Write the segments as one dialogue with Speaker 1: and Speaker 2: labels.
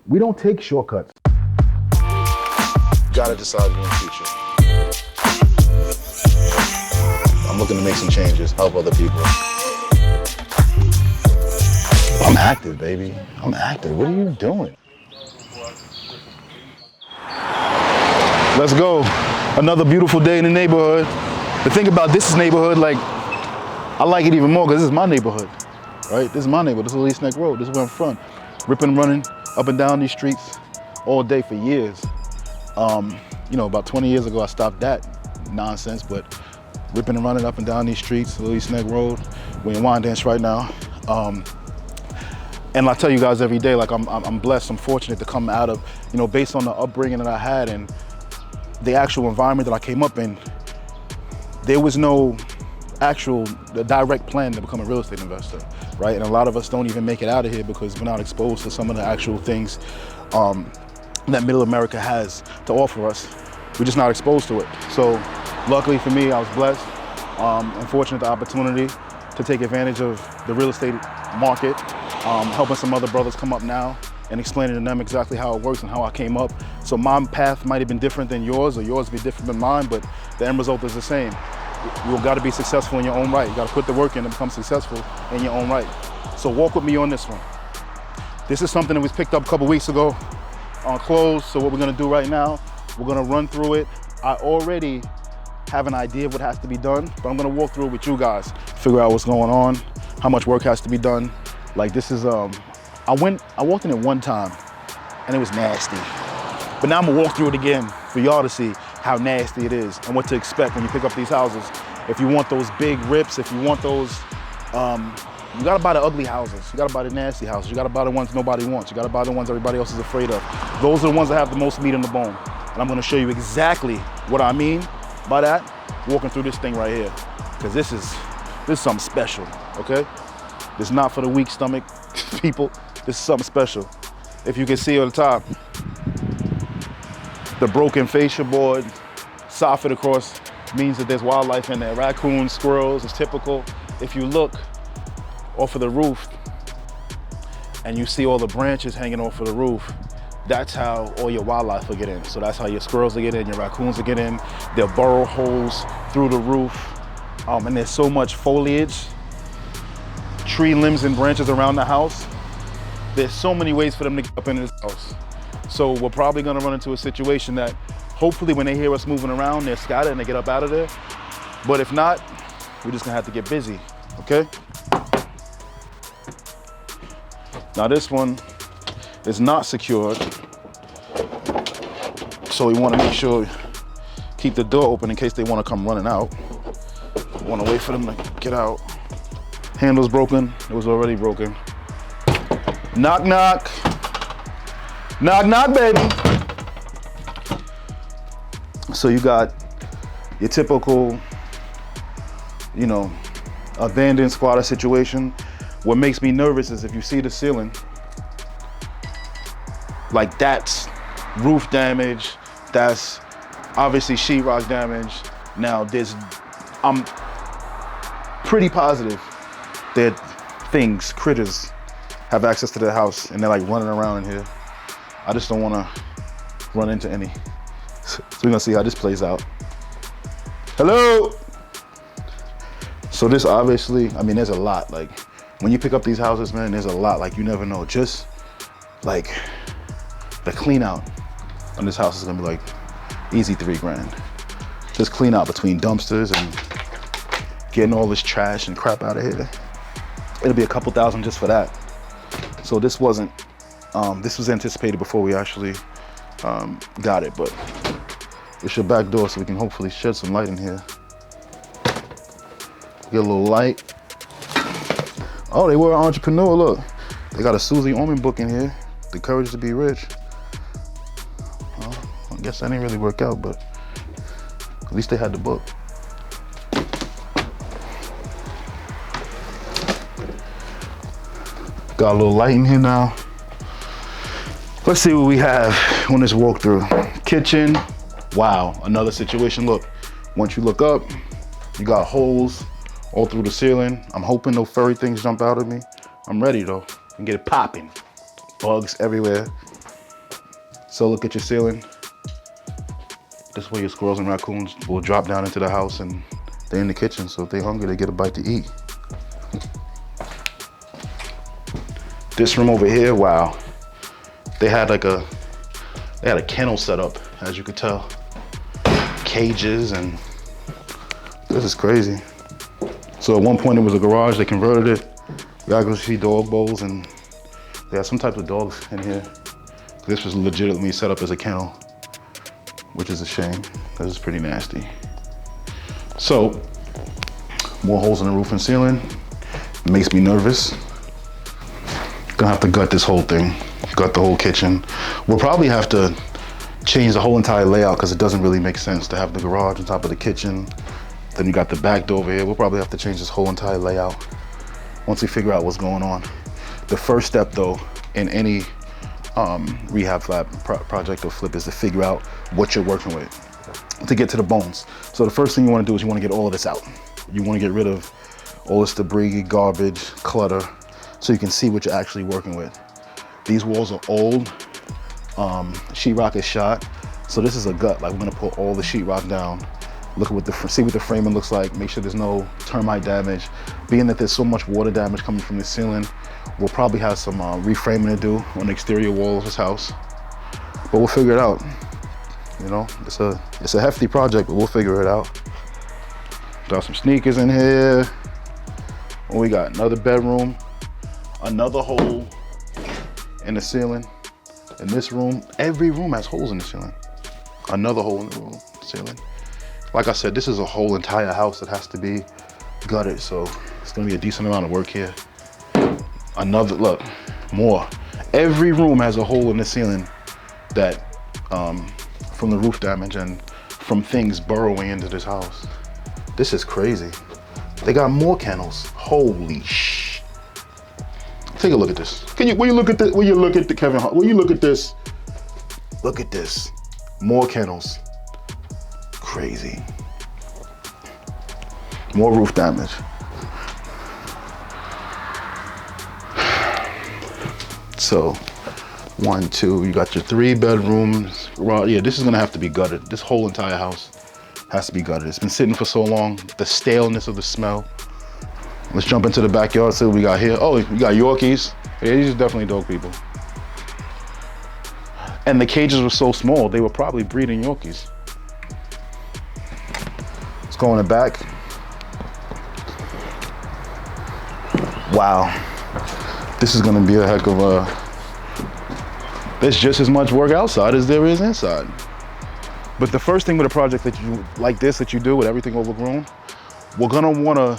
Speaker 1: We don't take shortcuts.
Speaker 2: You gotta decide your own future. I'm looking to make some changes, help other people. I'm active, baby. I'm active. What are you doing? Let's go. Another beautiful day in the neighborhood. The thing about this neighborhood, like, I like it even more because this is my neighborhood, right? This is my neighborhood. This is East Neck Road. This is where I'm from. Ripping and running up and down these streets all day for years. You know, about 20 years ago, I stopped that nonsense, but ripping and running up and down these streets, East Neck Road. We're in Wyandanch right now. And I tell you guys every day, like I'm blessed, I'm fortunate to come out of, you know, based on the upbringing that I had and the actual environment that I came up in, there was no the direct plan to become a real estate investor, right? And a lot of us don't even make it out of here because we're not exposed to some of the actual things that middle America has to offer us. We're just not exposed to it. So luckily for me, I was blessed. I'm fortunate the opportunity to take advantage of the real estate market, helping some other brothers come up now and explaining to them exactly how it works and how I came up. So my path might have been different than yours or yours be different than mine, but the end result is the same. You've got to be successful in your own right. You got to put the work in to become successful in your own right. So walk with me on this one. This is something that was picked up a couple weeks ago on clothes. So what we're gonna do right now, we're gonna run through it. I already have an idea of what has to be done, but I'm gonna walk through it with you guys, figure out what's going on, how much work has to be done. Like this is, I walked in it one time and it was nasty. But now I'm gonna walk through it again for y'all to see how nasty it is and what to expect when you pick up these houses. If you want those big rips, if you want those, you gotta buy the ugly houses. You gotta buy the nasty houses. You gotta buy the ones nobody wants. You gotta buy the ones everybody else is afraid of. Those are the ones that have the most meat on the bone. And I'm gonna show you exactly what I mean by that, walking through this thing right here. Because this is something special, okay? This is not for the weak stomach people. This is something special. If you can see on the top, the broken fascia board, soffit across, means that there's wildlife in there. Raccoons, squirrels, it's typical. If you look off of the roof and you see all the branches hanging off of the roof, that's how all your wildlife will get in. So that's how your squirrels will get in, your raccoons will get in. They'll burrow holes through the roof. And there's so much foliage, tree limbs and branches around the house. There's so many ways for them to get up into this house. So we're probably gonna run into a situation that hopefully when they hear us moving around, they're scattered and they get up out of there. But if not, we're just gonna have to get busy, okay? Now this one is not secured. So we wanna make sure, keep the door open in case they wanna come running out. We wanna wait for them to get out. Handle's broken, it was already broken. Knock, knock. Knock, knock, baby. So you got your typical, you know, abandoned squatter situation. What makes me nervous is if you see the ceiling, like that's roof damage, that's obviously sheetrock damage. Now I'm pretty positive that critters have access to the house and they're like running around in here. I just don't wanna run into any. So we're gonna see how this plays out. Hello. So this obviously, I mean, there's a lot. Like when you pick up these houses, man, there's a lot. Like you never know. Just like the clean out on this house is gonna be like easy $3 grand. Just clean out between dumpsters and getting all this trash and crap out of here. It'll be a couple thousand just for that. So this wasn't, this was anticipated before we actually got it, but it's your back door so we can hopefully shed some light in here. Get a little light. Oh, they were an entrepreneur, look. They got a Susie Orman book in here, The Courage to Be Rich. Well, I guess that didn't really work out, but at least they had the book. Got a little light in here now. Let's see what we have on this walkthrough. Kitchen, wow, another situation. Look, once you look up, you got holes all through the ceiling. I'm hoping no furry things jump out at me. I'm ready though, and get it popping. Bugs everywhere. So look at your ceiling. This way your squirrels and raccoons will drop down into the house and they're in the kitchen, so if they're hungry, they get a bite to eat. This room over here, wow. They had a kennel set up, as you could tell. Cages, and this is crazy. So at one point it was a garage, they converted it. You gotta go see dog bowls, and they had some type of dogs in here. This was legitimately set up as a kennel, which is a shame, because it's pretty nasty. So, more holes in the roof and ceiling. It makes me nervous. Gonna have to gut this whole thing, gut the whole kitchen. We'll probably have to change the whole entire layout because it doesn't really make sense to have the garage on top of the kitchen. Then you got the back door over here. We'll probably have to change this whole entire layout once we figure out what's going on. The first step though, in any rehab project or flip is to figure out what you're working with to get to the bones. So the first thing you want to do is you want to get all of this out. You want to get rid of all this debris, garbage, clutter, so you can see what you're actually working with. These walls are old, sheetrock is shot, so this is a gut. Like, we're gonna put all the sheetrock down, look at see what the framing looks like, make sure there's no termite damage. Being that there's so much water damage coming from the ceiling, we'll probably have some reframing to do on the exterior wall of this house, but we'll figure it out. You know, it's a hefty project, but we'll figure it out. Got some sneakers in here. What we got? Another bedroom, another hole in the ceiling. In this room, every room has holes in the ceiling. Another hole in the ceiling. Like I said, this is a whole entire house that has to be gutted, so it's gonna be a decent amount of work here. Another, look, more. Every room has a hole in the ceiling that, from the roof damage and from things burrowing into this house. This is crazy. They got more kennels. Holy sh! Take a look at this. Will you look at this? Will you look at the Kevin Hart? Will you look at this? Look at this. More kennels. Crazy. More roof damage. So, 1, 2, you got your 3 bedrooms. Yeah, this is gonna have to be gutted. This whole entire house has to be gutted. It's been sitting for so long. The staleness of the smell. Let's jump into the backyard, see what we got here. Oh, we got Yorkies. Yeah, these are definitely dog people. And the cages were so small, they were probably breeding Yorkies. Let's go in the back. Wow. This is gonna be a heck of a, there's just as much work outside as there is inside. But the first thing with a project that you, like this, that you do with everything overgrown, we're gonna wanna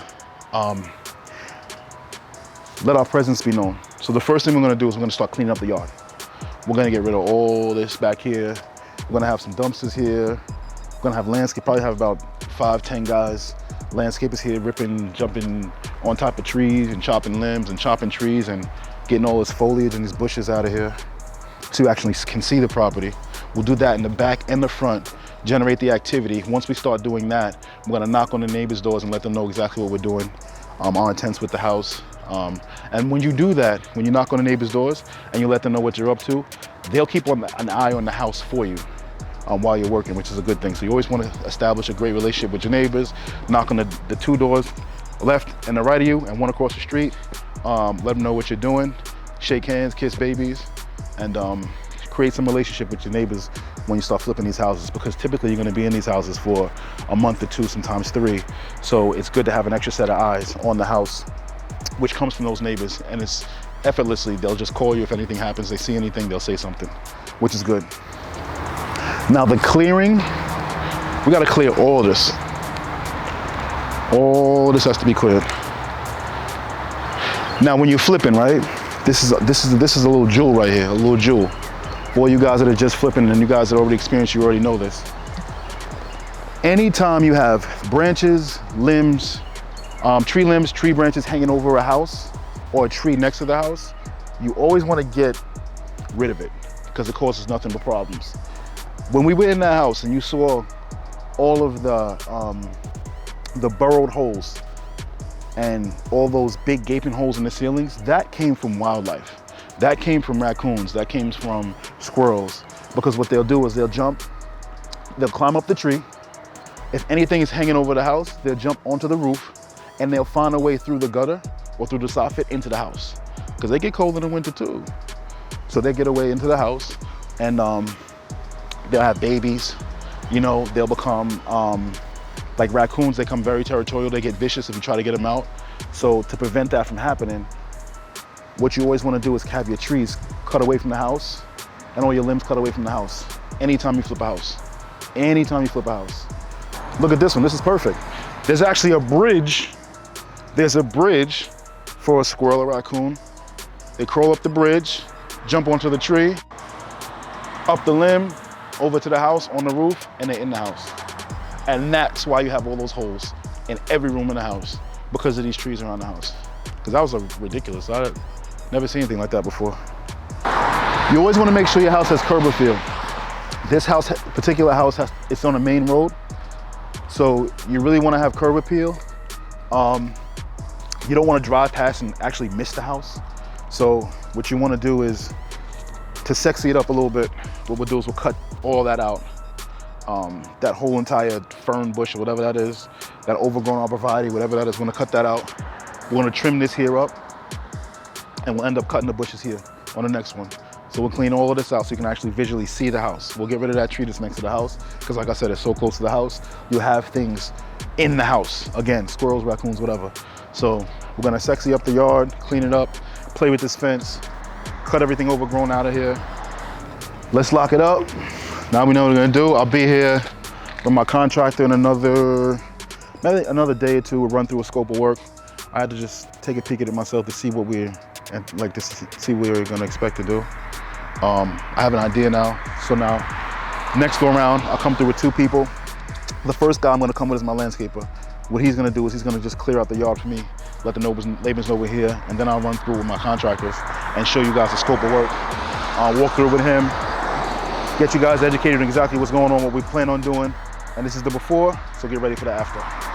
Speaker 2: let our presence be known. So the first thing we're gonna do is we're gonna start cleaning up the yard. We're gonna get rid of all this back here. We're gonna have some dumpsters here. We're gonna have landscape, probably have about 5, 10 guys, landscapers here ripping, jumping on top of trees and chopping limbs and chopping trees and getting all this foliage and these bushes out of here so you actually can see the property. We'll do that in the back and the front, generate the activity. Once we start doing that, we're gonna knock on the neighbors' doors and let them know exactly what we're doing, our intents with the house. And when you do that, when you knock on the neighbors' doors and you let them know what you're up to, they'll keep an eye on the house for you while you're working, which is a good thing. So you always want to establish a great relationship with your neighbors, knock on the 2 doors, left and the right of you and one across the street. Let them know what you're doing, shake hands, kiss babies, and create some relationship with your neighbors when you start flipping these houses, because typically you're gonna be in these houses for a month or 2, sometimes 3. So it's good to have an extra set of eyes on the house, which comes from those neighbors, and it's effortlessly, they'll just call you if anything happens, they see anything, they'll say something, which is good. Now the clearing, we gotta clear all this. All this has to be cleared. Now when you're flipping, right, this is a little jewel right here, a little jewel. For all you guys that are just flipping and you guys that already experienced, you already know this. Anytime you have branches, limbs, tree limbs, tree branches hanging over a house or a tree next to the house, you always want to get rid of it because it causes nothing but problems. When we were in that house and you saw all of the burrowed holes and all those big gaping holes in the ceilings, that came from wildlife. That came from raccoons, that came from squirrels, because what they'll do is they'll climb up the tree. If anything is hanging over the house, they'll jump onto the roof and they'll find a way through the gutter or through the soffit into the house. Because they get cold in the winter too. So they get away into the house and they'll have babies. You know, they'll become, like raccoons, they become very territorial. They get vicious if you try to get them out. So to prevent that from happening, what you always want to do is have your trees cut away from the house and all your limbs cut away from the house. Anytime you flip a house. Anytime you flip a house. Look at this one, this is perfect. There's actually a bridge. There's a bridge for a squirrel or raccoon. They crawl up the bridge, jump onto the tree, up the limb, over to the house, on the roof, and they're in the house. And that's why you have all those holes in every room in the house, because of these trees around the house. Because that was ridiculous. I never seen anything like that before. You always want to make sure your house has curb appeal. This house, particular house, it's on a main road. So you really want to have curb appeal. You don't want to drive past and actually miss the house. So what you want to do is, to sexy it up a little bit, what we'll do is we'll cut all that out. That whole entire fern bush or whatever that is, that overgrown arborvitae, whatever that is, we're gonna cut that out. We're gonna trim this here up and we'll end up cutting the bushes here on the next one. So we'll clean all of this out so you can actually visually see the house. We'll get rid of that tree that's next to the house because like I said, it's so close to the house. You have things in the house. Again, squirrels, raccoons, whatever. So we're gonna sexy up the yard, clean it up, play with this fence, cut everything overgrown out of here. Let's lock it up. Now we know what we're gonna do. I'll be here with my contractor in maybe another day or two. We'll run through a scope of work. I had to just take a peek at it myself to see what we're gonna expect to do. I have an idea now. So now, next go around, I'll come through with 2 people. The first guy I'm gonna come with is my landscaper. What he's gonna do is he's gonna just clear out the yard for me, let the neighbors know we're here, and then I'll run through with my contractors and show you guys the scope of work. I'll walk through with him, get you guys educated on exactly what's going on, what we plan on doing. And this is the before, so get ready for the after.